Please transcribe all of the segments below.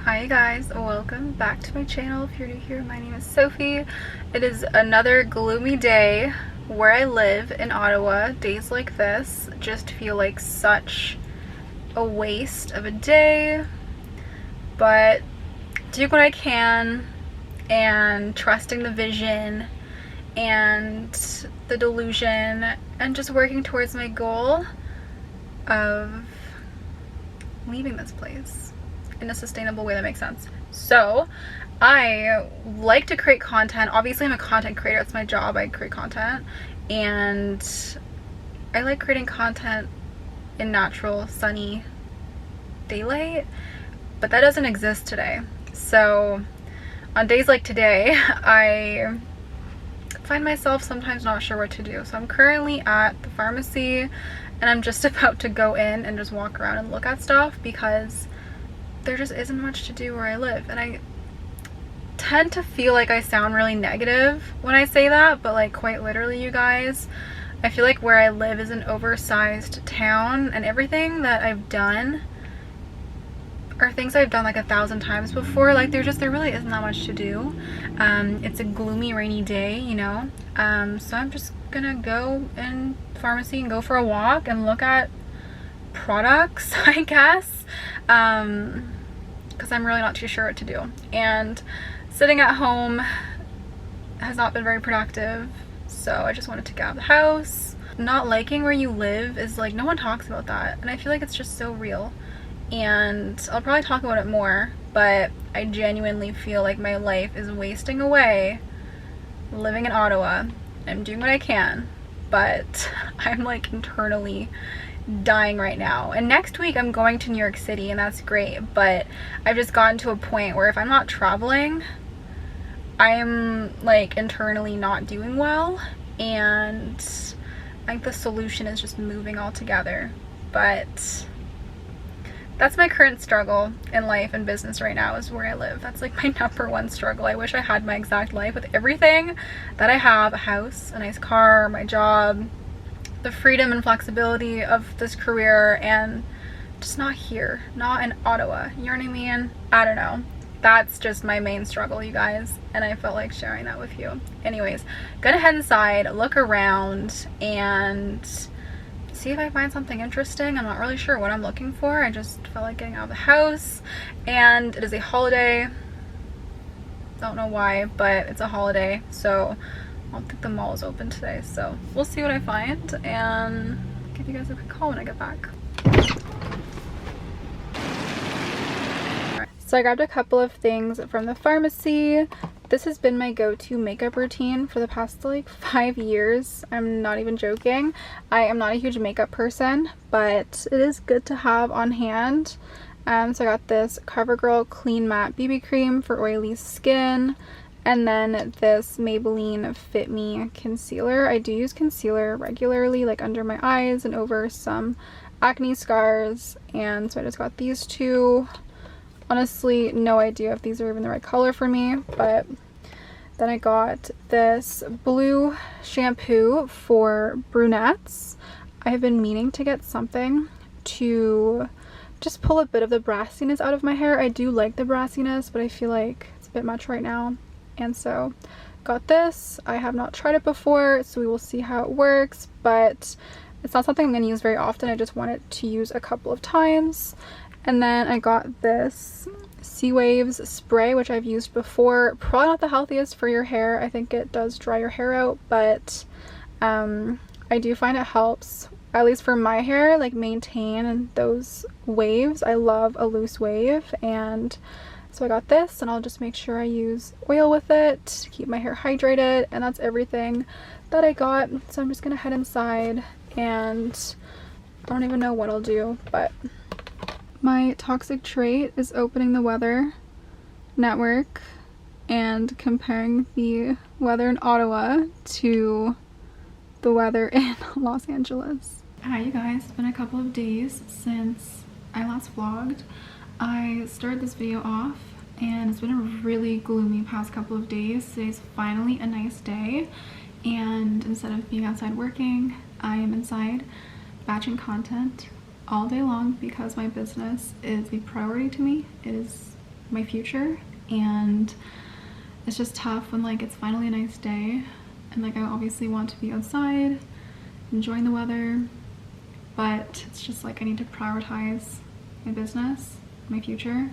Hi guys, welcome back to my channel. If you're new here, my name is Sophie. It is another gloomy day where I live in Ottawa. Days like this just feel like such a waste of a day, but doing what I can and trusting the vision and the delusion and just working towards my goal of leaving this place in a sustainable way that makes sense. So I like to create content. Obviously I'm a content creator, it's my job. I create content and I like creating content in natural sunny daylight, but that doesn't exist today. So on days like today I find myself sometimes not sure what to do. So I'm currently at the pharmacy and I'm just about to go in and just walk around and look at stuff because there just isn't much to do where I live. And I tend to feel like I sound really negative when I say that, but like quite literally, you guys, I feel like where I live is an oversized town and everything that I've done are things I've done like 1,000 times before. Like there really isn't that much to do. It's a gloomy rainy day, you know, so I'm just gonna go in pharmacy and go for a walk and look at products, I guess, because I'm really not too sure what to do. And sitting at home has not been very productive, so I just wanted to get out of the house. Not liking where you live is like, no one talks about that, and I feel like it's just so real. And I'll probably talk about it more, but I genuinely feel like my life is wasting away living in Ottawa. I'm doing what I can, but I'm like internally dying right now. And next week I'm going to New York City and that's great, but I've just gotten to a point where if I'm not traveling, I'm like internally not doing well, and I think the solution is just moving altogether. But that's my current struggle in life and business right now, is where I live. That's like my #1 struggle. I wish I had my exact life with everything that I have: a house, a nice car, my job, the freedom and flexibility of this career, and just not here, not in Ottawa. You know what I mean? I don't know. That's just my main struggle, you guys, and I felt like sharing that with you. Anyways, gonna head inside, look around, and see if I find something interesting. I'm not really sure what I'm looking for. I just felt like getting out of the house, and it is a holiday. Don't know why, but it's a holiday, so I don't think the mall is open today, so we'll see what I find and give you guys a quick call when I get back. Alright, so I grabbed a couple of things from the pharmacy. This has been my go-to makeup routine for the past like 5 years. I'm not even joking. I am not a huge makeup person, but it is good to have on hand. So I got this CoverGirl Clean Matte BB Cream for oily skin. And then this Maybelline Fit Me concealer. I do use concealer regularly, like under my eyes and over some acne scars. And so I just got these two. Honestly, no idea if these are even the right color for me. But then I got this blue shampoo for brunettes. I have been meaning to get something to just pull a bit of the brassiness out of my hair. I do like the brassiness, but I feel like it's a bit much right now. And so got this. I have not tried it before, so we will see how it works, but it's not something I'm going to use very often. I just want it to use a couple of times. And then I got this Sea Waves spray, which I've used before. Probably not the healthiest for your hair. I think it does dry your hair out, but I do find it helps, at least for my hair, like maintain those waves. I love a loose wave, and so I got this, and I'll just make sure I use oil with it to keep my hair hydrated, and that's everything that I got. So I'm just gonna head inside, and I don't even know what I'll do, but my toxic trait is opening the weather network and comparing the weather in Ottawa to the weather in Los Angeles. Hi you guys, it's been a couple of days since I last vlogged. I started this video off and it's been a really gloomy past couple of days. Today's finally a nice day, and instead of being outside working, I am inside batching content all day long because my business is a priority to me. It is my future, and it's just tough when like it's finally a nice day and like I obviously want to be outside enjoying the weather, but it's just like I need to prioritize my business, my future.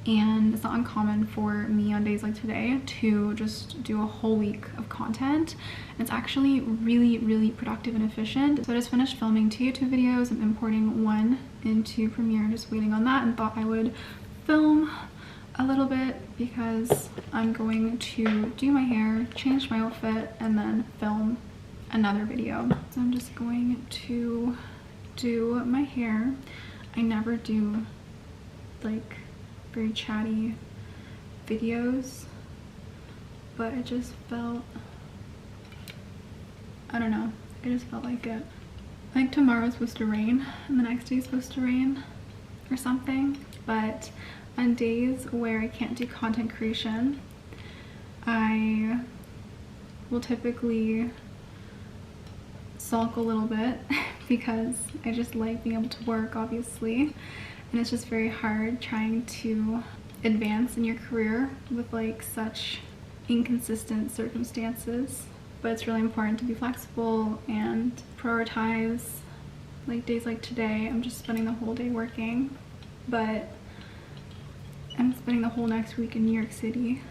And it's not uncommon for me on days like today to just do a whole week of content. It's actually really productive and efficient. So I just finished filming 2 YouTube videos. I'm importing one into Premiere, just waiting on that, and thought I would film a little bit because I'm going to do my hair, change my outfit, and then film another video. So I'm just going to do my hair. I never do like very chatty videos, but it just felt, I don't know, I just felt like it. I think tomorrow's supposed to rain and the next day is supposed to rain or something, but on days where I can't do content creation, I will typically sulk a little bit because I just like being able to work, obviously. And it's just very hard trying to advance in your career with like such inconsistent circumstances. But it's really important to be flexible and prioritize. Like days like today, I'm just spending the whole day working, but I'm spending the whole next week in New York City,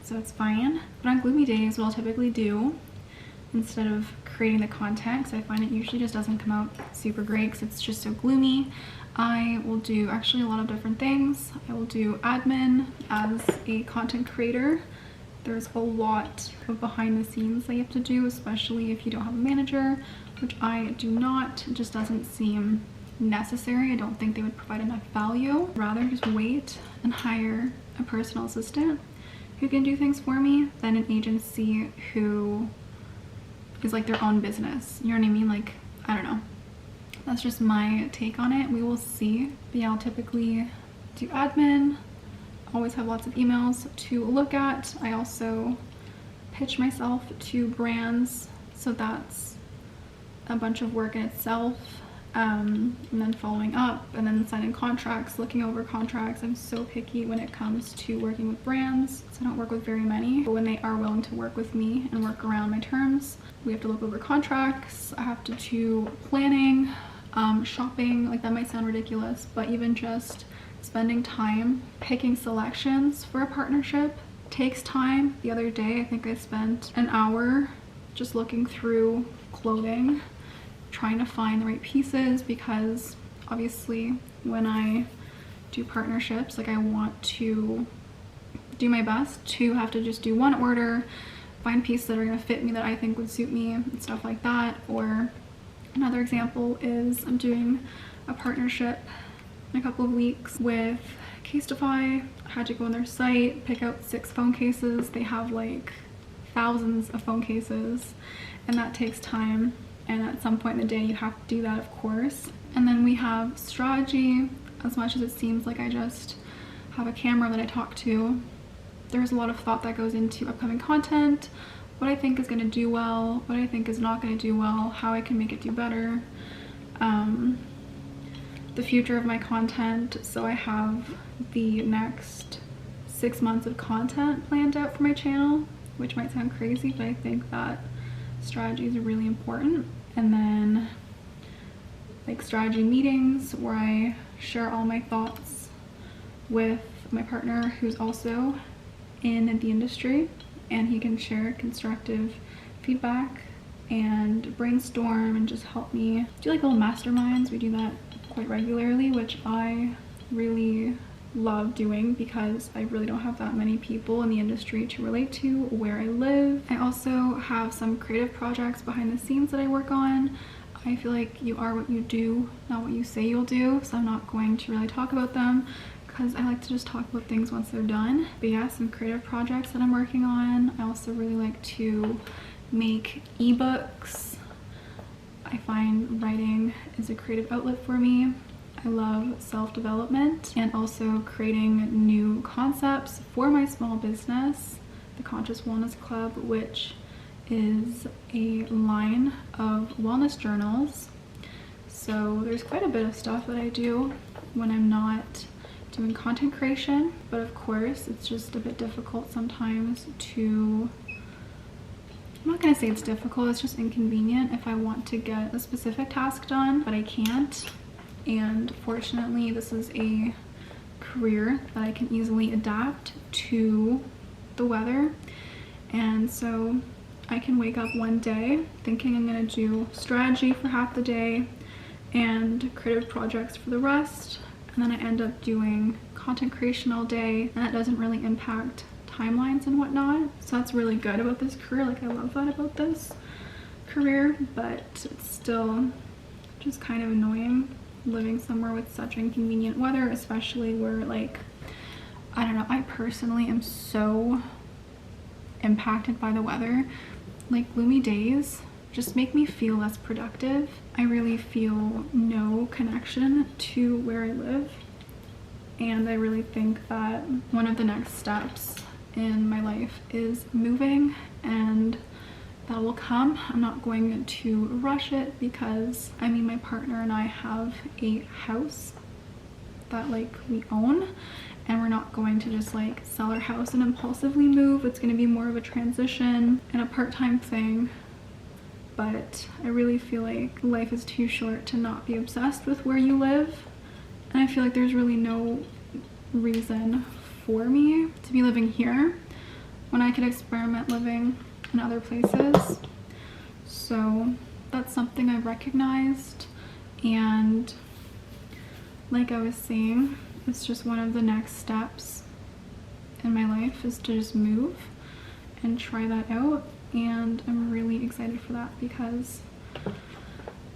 so it's fine. But on gloomy days, what I'll typically do, instead of creating the content, because I find it usually just doesn't come out super great because it's just so gloomy, I will do actually a lot of different things. I will do admin as a content creator. There's a lot of behind the scenes that you have to do, especially if you don't have a manager, which I do not. It just doesn't seem necessary. I don't think they would provide enough value. Rather just wait and hire a personal assistant who can do things for me than an agency who is like their own business. You know what I mean? Like, I don't know. That's just my take on it. We will see. But yeah, I'll typically do admin, always have lots of emails to look at. I also pitch myself to brands, so that's a bunch of work in itself. And then following up, and then signing contracts, looking over contracts. I'm so picky when it comes to working with brands, so I don't work with very many. But when they are willing to work with me and work around my terms, we have to look over contracts. I have to do planning, shopping. Like, that might sound ridiculous, but even just spending time picking selections for a partnership takes time. The other day, I think I spent an hour just looking through clothing, trying to find the right pieces, because obviously when I do partnerships, like, I want to do my best to have to just do one order, find pieces that are going to fit me, that I think would suit me, and stuff like that. Or another example is I'm doing a partnership in a couple of weeks with Kerastase. I had to go on their site, pick out 6 phone cases. They have like thousands of phone cases, and that takes time. And at some point in the day, you have to do that, of course. And then we have strategy. As much as it seems like I just have a camera that I talk to, there's a lot of thought that goes into upcoming content, what I think is going to do well, what I think is not going to do well, how I can make it do better, the future of my content. So I have the next 6 months of content planned out for my channel, which might sound crazy, but I think that strategy is really important. And then like strategy meetings where I share all my thoughts with my partner, who's also in the industry, and he can share constructive feedback and brainstorm and just help me do like little masterminds. We do that quite regularly, which I really love doing because I really don't have that many people in the industry to relate to where I live. I also have some creative projects behind the scenes that I work on. I feel like you are what you do, not what you say you'll do, so I'm not going to really talk about them because I like to just talk about things once they're done. But yeah, some creative projects that I'm working on. I also really like to make ebooks. I find writing is a creative outlet for me. I love self-development and also creating new concepts for my small business, the Conscious Wellness Club, which is a line of wellness journals. So there's quite a bit of stuff that I do when I'm not doing content creation, but of course it's just a bit difficult sometimes to, I'm not gonna say it's difficult, it's just inconvenient if I want to get a specific task done, but I can't. And fortunately, this is a career that I can easily adapt to the weather. And so I can wake up one day thinking I'm gonna do strategy for half the day and creative projects for the rest, and then I end up doing content creation all day, and that doesn't really impact timelines and whatnot. So that's really good about this career. Like, I love that about this career, but it's still just kind of annoying living somewhere with such inconvenient weather, especially where, like, I don't know, I personally am so impacted by the weather. Like, gloomy days just make me feel less productive. I really feel no connection to where I live, and I really think that one of the next steps in my life is moving, and that will come. I'm not going to rush it because, I mean, my partner and I have a house that, like, we own, and we're not going to just like sell our house and impulsively move. It's going to be more of a transition and a part-time thing. But I really feel like life is too short to not be obsessed with where you live, and I feel like there's really no reason for me to be living here when I could experiment living in other places. So that's something I've recognized, and like I was saying, it's just one of the next steps in my life is to just move and try that out, and I'm really excited for that because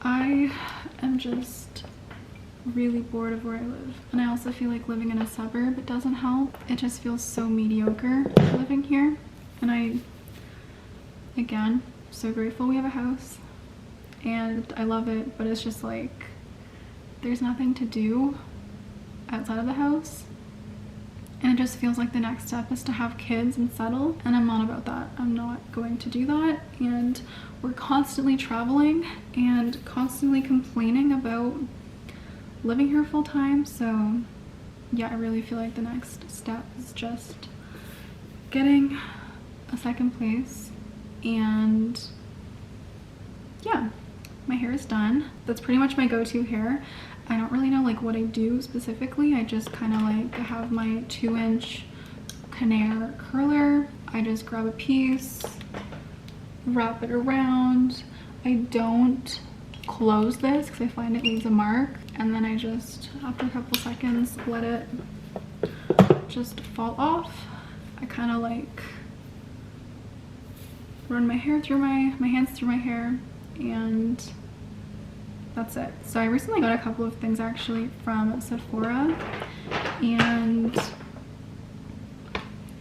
I am just really bored of where I live. And I also feel like living in a suburb, it doesn't help. It just feels so mediocre living here, and I, again, so grateful we have a house and I love it, but it's just like there's nothing to do outside of the house, and it just feels like the next step is to have kids and settle, and I'm not about that. I'm not going to do that, and we're constantly traveling and constantly complaining about living here full time. So yeah, I really feel like the next step is just getting a second place. And yeah, my hair is done. That's pretty much my go-to hair. I don't really know like what I do specifically. I just kind of like have my 2-inch Conair curler. I just grab a piece, wrap it around. I don't close this because I find it leaves a mark, and then I just, after a couple seconds, let it just fall off. I kind of like run my hair through my hands through my hair, and that's it. So I recently got a couple of things actually from Sephora, and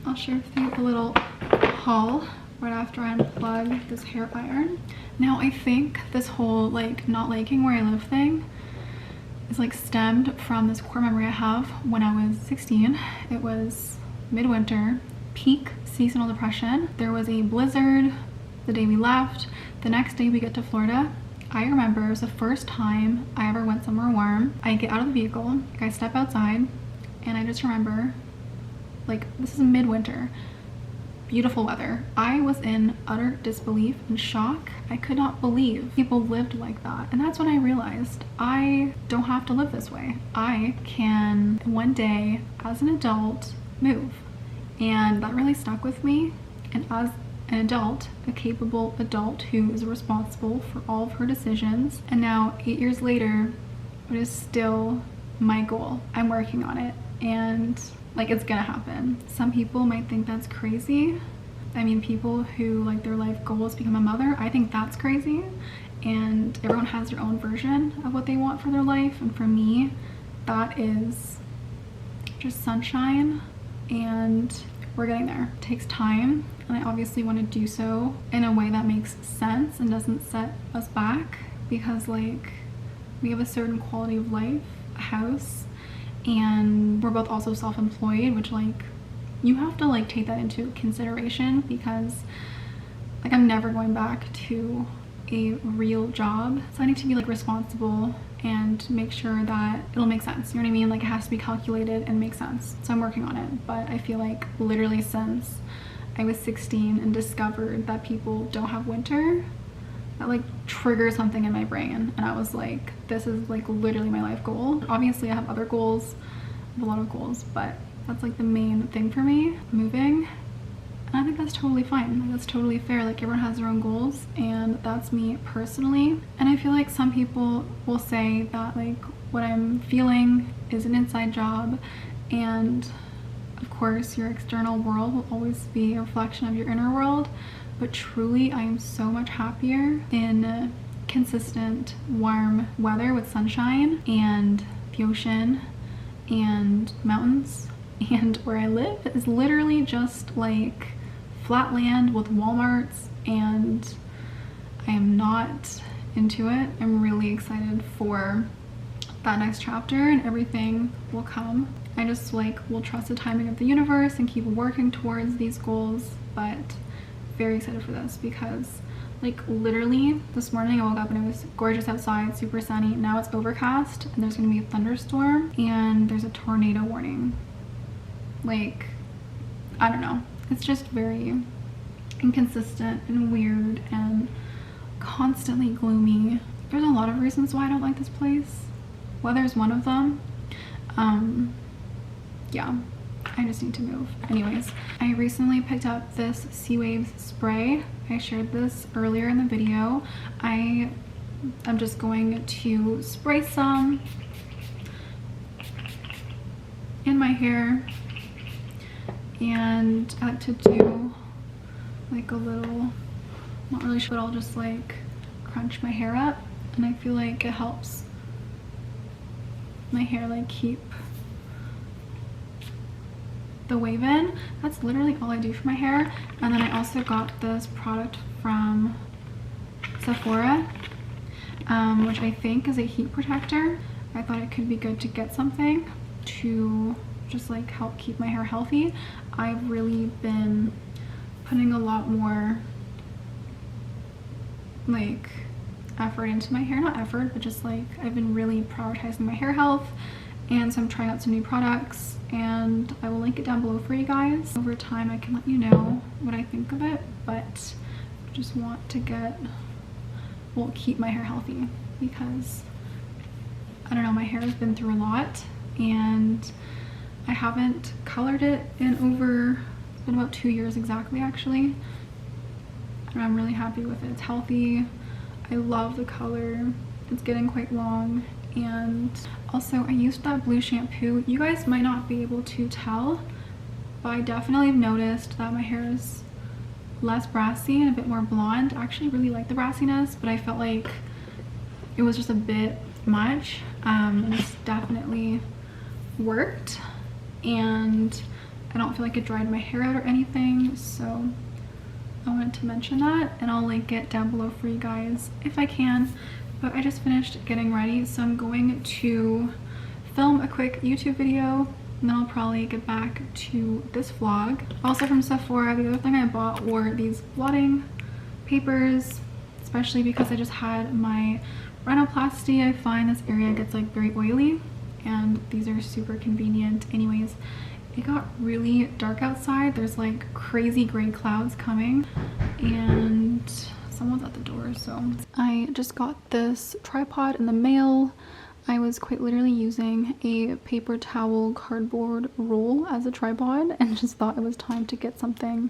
I'll share with you a little haul right after I unplug this hair iron. Now I think this whole like not liking where I live thing is like stemmed from this core memory I have when I was 16. It was midwinter, peak seasonal depression. There was a blizzard the day we left. The next day we get to Florida. I remember it was the first time I ever went somewhere warm. I get out of the vehicle, like I step outside, and I just remember, like, this is midwinter, beautiful weather. I was in utter disbelief and shock. I could not believe people lived like that. And that's when I realized I don't have to live this way. I can one day as an adult move. And that really stuck with me. And as an adult, a capable adult who is responsible for all of her decisions, and now 8 years later, it is still my goal. I'm working on it, and like, it's gonna happen. Some people might think that's crazy. I mean, people who like their life goal is become a mother, I think that's crazy, and everyone has their own version of what they want for their life, and for me, that is just sunshine, and we're getting there. It takes time, and I obviously want to do so in a way that makes sense and doesn't set us back, because like we have a certain quality of life, a house, and we're both also self-employed, which like you have to like take that into consideration, because like I'm never going back to a real job. So I need to be like responsible and make sure that it'll make sense. You know what I mean? Like, it has to be calculated and make sense. So I'm working on it. But I feel like literally since I was 16 and discovered that people don't have winter, that like triggered something in my brain, and I was like, this is like literally my life goal. Obviously I have other goals, I have a lot of goals, but that's like the main thing for me, moving. And I think that's totally fine. Like, that's totally fair. Like, everyone has their own goals, and that's me personally. And I feel like some people will say that like what I'm feeling is an inside job, and of course your external world will always be a reflection of your inner world. But truly, I am so much happier in consistent warm weather with sunshine and the ocean and mountains. And where I live is literally just like flat land with Walmarts, and I am not into it. I'm really excited for that next chapter, and everything will come. I just like will trust the timing of the universe and keep working towards these goals. But very excited for this because like literally this morning I woke up and it was gorgeous outside, super sunny. Now it's overcast and there's gonna be a thunderstorm and there's a tornado warning. Like, I don't know, it's just very inconsistent and weird and constantly gloomy. There's a lot of reasons why I don't like this place. Weather's one of them. Yeah, I just need to move. Anyways, I recently picked up this Sea Waves spray. I shared this earlier in the video. I'm just going to spray some in my hair, and I like to do like a little, not really sure, but I'll just like crunch my hair up, and I feel like it helps my hair like keep the wave in. That's literally all I do for my hair. And then I also got this product from Sephora, which I think is a heat protector. I thought it could be good to get something to just like help keep my hair healthy. I've really been putting a lot more like effort into my hair, not effort, but just like I've been really prioritizing my hair health. And so I'm trying out some new products, and I will link it down below for you guys. Over time I can let you know what I think of it, but I just want to keep my hair healthy because I don't know, my hair has been through a lot and I haven't colored it in it's been about 2 years exactly actually, and I'm really happy with it. It's healthy. I love the color. It's getting quite long. And also I used that blue shampoo. You guys might not be able to tell, but I definitely have noticed that my hair is less brassy and a bit more blonde. I actually really like the brassiness, but I felt like it was just a bit much. This definitely worked, and I don't feel like it dried my hair out or anything, so I wanted to mention that, and I'll link it down below for you guys if I can. But I just finished getting ready, so I'm going to film a quick YouTube video, and then I'll probably get back to this vlog. Also from Sephora, the other thing I bought were these blotting papers, especially because I just had my rhinoplasty. I find this area gets like very oily, and these are super convenient. Anyways, it got really dark outside. There's like crazy gray clouds coming, and someone's at the door. So I just got this tripod in the mail. I was quite literally using a paper towel cardboard roll as a tripod and just thought it was time to get something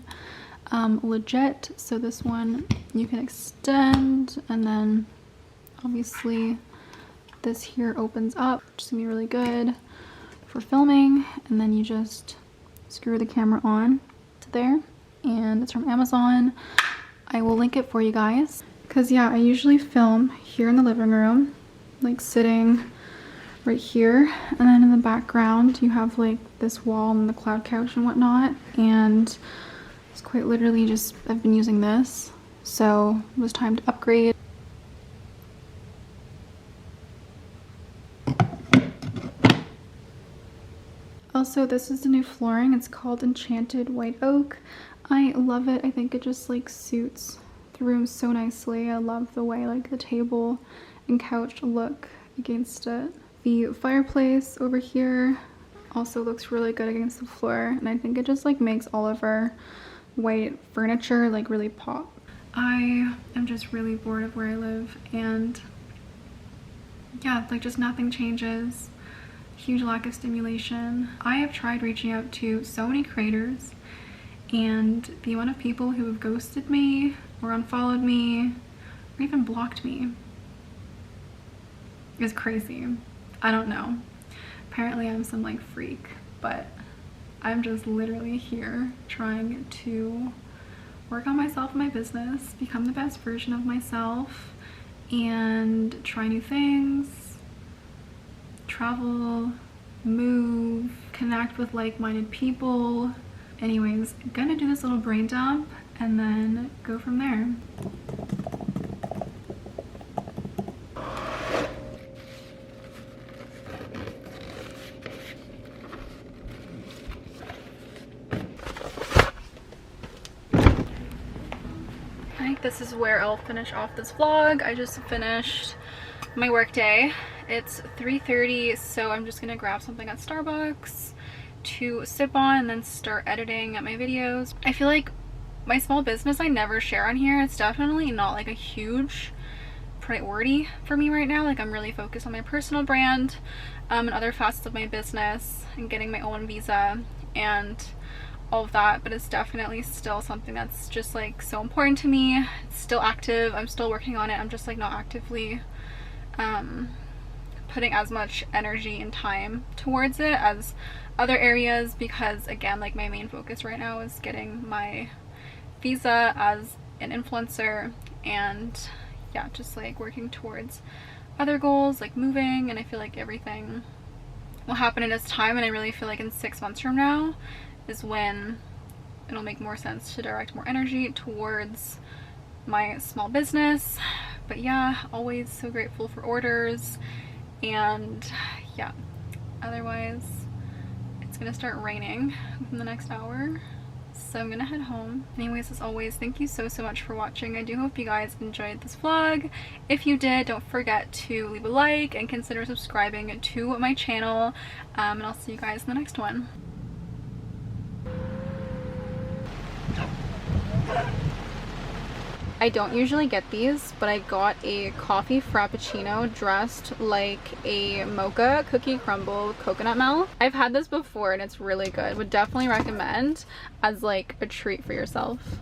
legit. So this one you can extend, and then obviously this here opens up, which is gonna be really good for filming. And then you just screw the camera on to there, and it's from Amazon. I will link it for you guys because yeah, I usually film here in the living room, like sitting right here, and then in the background you have like this wall and the cloud couch and whatnot, and it's quite literally just I've been using this, so it was time to upgrade. Also, this is the new flooring. It's called Enchanted White Oak. I love it. I think it just like suits the room so nicely. I love the way like the table and couch look against it. The fireplace over here also looks really good against the floor, and I think it just like makes all of our white furniture like really pop. I am just really bored of where I live, and yeah, like just nothing changes. Huge lack of stimulation. I have tried reaching out to so many creators, and the amount of people who have ghosted me or unfollowed me or even blocked me is crazy. I don't know. Apparently I'm some like freak, but I'm just literally here trying to work on myself and my business, become the best version of myself, and try new things, travel, move, connect with like-minded people. Anyways, I'm gonna do this little brain dump and then go from there. I think this is where I'll finish off this vlog. I just finished my work day. It's 3:30, so I'm just gonna grab something at Starbucks to sip on and then start editing my videos. I feel like my small business I never share on here. It's definitely not like a huge priority for me right now. Like I'm really focused on my personal brand and other facets of my business and getting my own visa and all of that, but it's definitely still something that's just like so important to me. It's still active. I'm still working on it. I'm just like not actively putting as much energy and time towards it as other areas, because again, like my main focus right now is getting my visa as an influencer, and yeah, just like working towards other goals like moving, and I feel like everything will happen in its time, and I really feel like in 6 months from now is when it'll make more sense to direct more energy towards my small business. But yeah, always so grateful for orders, and yeah, otherwise it's gonna start raining within the next hour, so I'm gonna head home. Anyways, as always, thank you so much for watching. I do hope you guys enjoyed this vlog. If you did, don't forget to leave a like and consider subscribing to my channel, and I'll see you guys in the next one. I don't usually get these, but I got a coffee frappuccino dressed like a mocha cookie crumble coconut milk. I've had this before and it's really good. Would definitely recommend as like a treat for yourself.